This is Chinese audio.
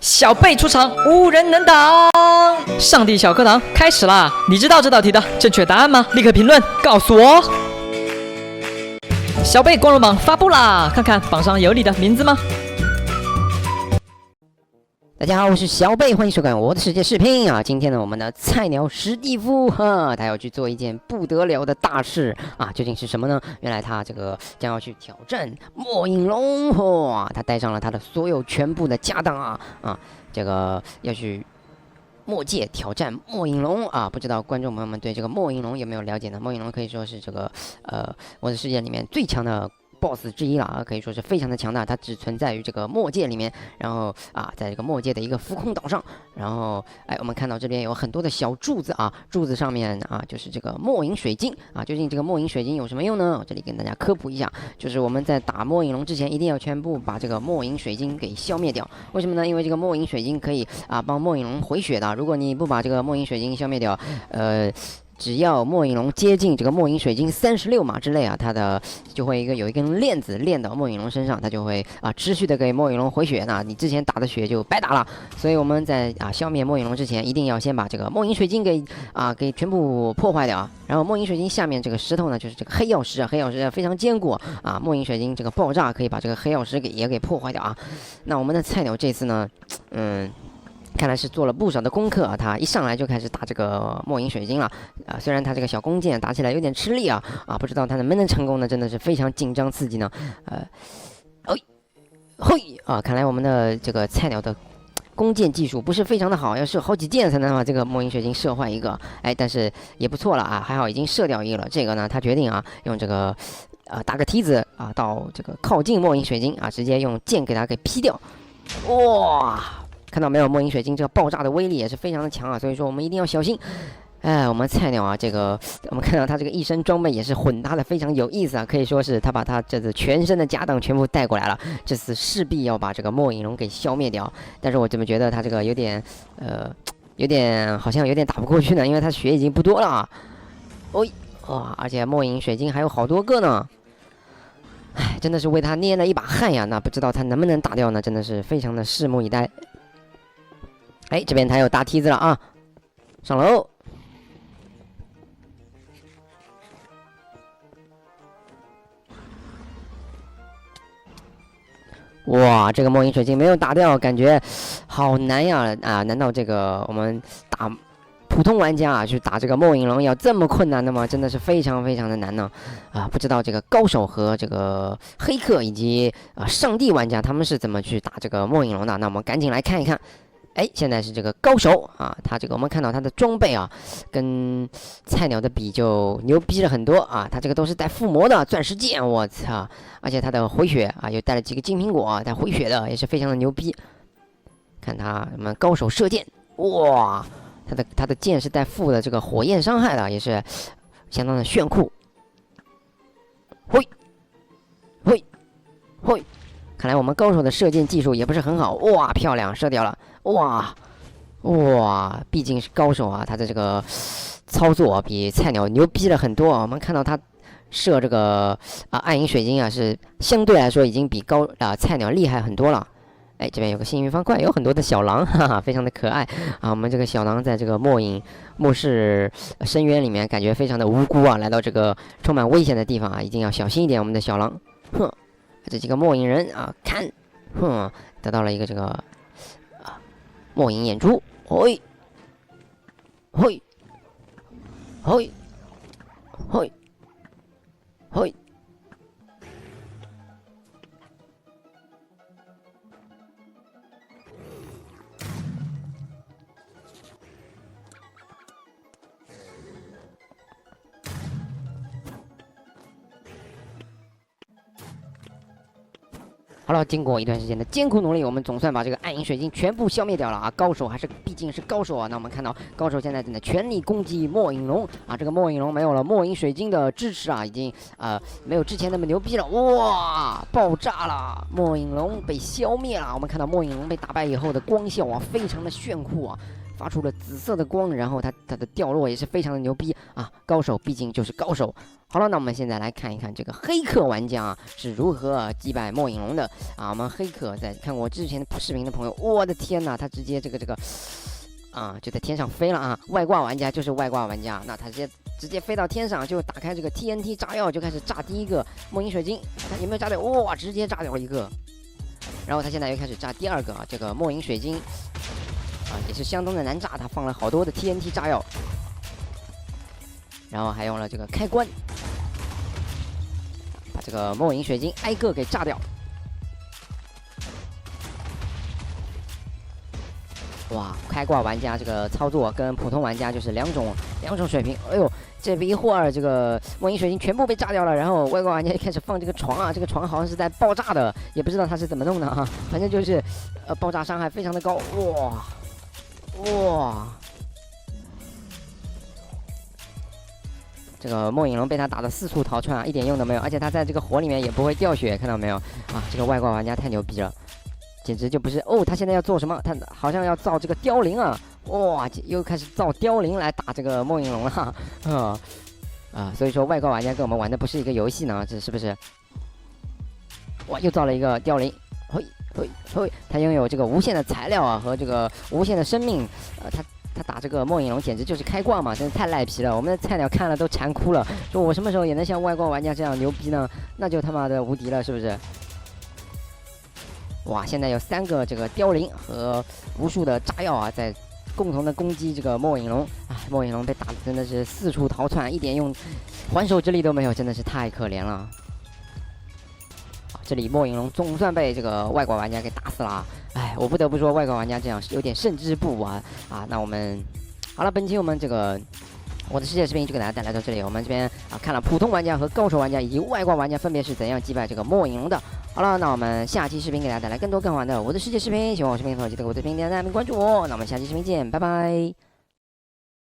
小贝出场，无人能挡。上帝小课堂开始啦！你知道这道题的正确答案吗？立刻评论告诉我。小贝光荣榜发布啦，看看榜上有你的名字吗？大家好，我是小贝，欢迎收看我的世界视频啊！今天呢，我们的菜鸟史蒂夫他要去做一件不得了的大事啊！究竟是什么呢？原来他这个将要去挑战末影龙哇！他带上了他的所有全部的家当啊！这个要去末界挑战末影龙啊！不知道观众朋友们对这个末影龙有没有了解呢？末影龙可以说是这个我的世界里面最强的BOSS 之一了啊，可以说是非常的强大，它只存在于这个末界里面，然后在这个末界的一个浮空岛上，然后我们看到这边有很多的小柱子啊，柱子上面就是这个末影水晶啊，究竟这个末影水晶有什么用呢？我这里跟大家科普一下，就是我们在打末影龙之前，一定要全部把这个末影水晶给消灭掉。为什么呢？因为这个末影水晶可以帮末影龙回血的，如果你不把这个末影水晶消灭掉，只要末影龙接近这个末影水晶36码之内它的就会有一根链子链到末影龙身上，它就会持续的给末影龙回血，那你之前打的血就白打了。所以我们在消灭末影龙之前，一定要先把这个末影水晶给全部破坏掉然后末影水晶下面这个石头呢，就是这个黑曜石黑曜石非常坚固末影水晶这个爆炸可以把这个黑曜石也给破坏掉那我们的菜鸟这次呢，看来是做了不少的功课他一上来就开始打这个末影水晶了虽然他这个小弓箭打起来有点吃力不知道他能不能成功呢？真的是非常紧张刺激呢。看来我们的这个菜鸟的弓箭技术不是非常的好，要射好几箭才能把这个末影水晶射坏一个。但是也不错了还好已经射掉一个了。这个呢，他决定用这个打个梯子到这个靠近末影水晶直接用剑给它给劈掉。哇！看到没有，末影水晶这个爆炸的威力也是非常的强所以说我们一定要小心。我们菜鸟这个我们看到他这个一身装备也是混搭的非常有意思可以说是他把他这次全身的家当全部带过来了，这次势必要把这个末影龙给消灭掉。但是我怎么觉得他这个有点好像有点打不过去呢？因为他血已经不多了而且末影水晶还有好多个呢。真的是为他捏了一把汗呀！那不知道他能不能打掉呢？真的是非常的拭目以待。这边他有搭梯子了上楼。哇，这个末影水晶没有打掉，感觉好难呀！难道这个我们打普通玩家去打这个末影龙要这么困难的吗？真的是非常非常的难呢！不知道这个高手和这个黑客以及上帝玩家他们是怎么去打这个末影龙的？那我们赶紧来看一看。现在是这个高手他这个我们看到他的装备跟菜鸟的比就牛逼了很多他这个都是带附魔的钻石剑，我操！而且他的回血又带了几个金苹果带回血的，也是非常的牛逼。看我们高手射箭，哇！他的剑是带附的这个火焰伤害的，也是相当的炫酷。看来我们高手的射箭技术也不是很好。哇，漂亮，射掉了。哇，毕竟是高手他的这个操作比菜鸟牛逼了很多我们看到他射这个暗影水晶是相对来说已经比菜鸟厉害很多了。这边有个幸运方块，有很多的小狼，非常的可爱我们这个小狼在这个末世深渊里面，感觉非常的无辜来到这个充满危险的地方一定要小心一点。我们的小狼，这几个末影人看，得到了一个这个末影眼珠，嘿。好了，经过一段时间的艰苦努力，我们总算把这个暗影水晶全部消灭掉了高手毕竟是高手那我们看到高手现在正在全力攻击末影龙这个末影龙没有了末影水晶的支持已经没有之前那么牛逼了。哇，爆炸了！末影龙被消灭了。我们看到末影龙被打败以后的光效非常的炫酷发出了紫色的光，然后它的掉落也是非常的牛逼啊！高手毕竟就是高手。好了，那我们现在来看一看这个黑客玩家啊是如何击败末影龙的啊！我们黑客在看我之前的视频的朋友，我的天呐，他直接这个啊就在天上飞了啊！外挂玩家就是外挂玩家，那他直接飞到天上，就打开这个 TNT 炸药，就开始炸第一个末影水晶，看有没有炸掉？哇，直接炸掉了一个。然后他现在又开始炸第二个啊，这个末影水晶啊也是相当的难炸，他放了好多的 TNT 炸药，然后还用了这个开关。把这个末影水晶挨个给炸掉。哇，开挂玩家这个操作跟普通玩家就是两种水平。哎呦，这一会儿这个末影水晶全部被炸掉了，然后外挂玩家就开始放这个床啊，这个床好像是在爆炸的，也不知道他是怎么弄的啊，反正就是爆炸伤害非常的高。哇！这个末影龙被他打得四处逃窜啊，一点用都没有，而且他在这个火里面也不会掉血，看到没有啊？这个外挂玩家太牛逼了，简直就不是哦！他现在要做什么？他好像要造这个凋零啊！哇，又开始造凋零来打这个末影龙了所以说外挂玩家跟我们玩的不是一个游戏呢，这是不是？哇，又造了一个凋零，他拥有这个无限的材料啊和这个无限的生命，他打这个末影龙简直就是开挂嘛，真是太赖皮了！我们的菜鸟看了都馋哭了，说我什么时候也能像外挂玩家这样牛逼呢？那就他妈的无敌了，是不是？哇，现在有3个这个凋零和无数的炸药啊，在共同的攻击这个末影龙啊！末影龙被打的真的是四处逃窜，一点用还手之力都没有，真的是太可怜了。这里末影龙总算被这个外挂玩家给打死了，哎，我不得不说外挂玩家这样是有点胜之不武啊！那我们好了，本期我们这个我的世界视频就给大家带来到这里，我们这边看了普通玩家和高手玩家以及外挂玩家分别是怎样击败这个末影龙的。好了，那我们下期视频给大家带来更多更好玩的我的世界视频，喜欢我视频的朋友记得给我的视频点赞并关注我，那我们下期视频见，拜拜。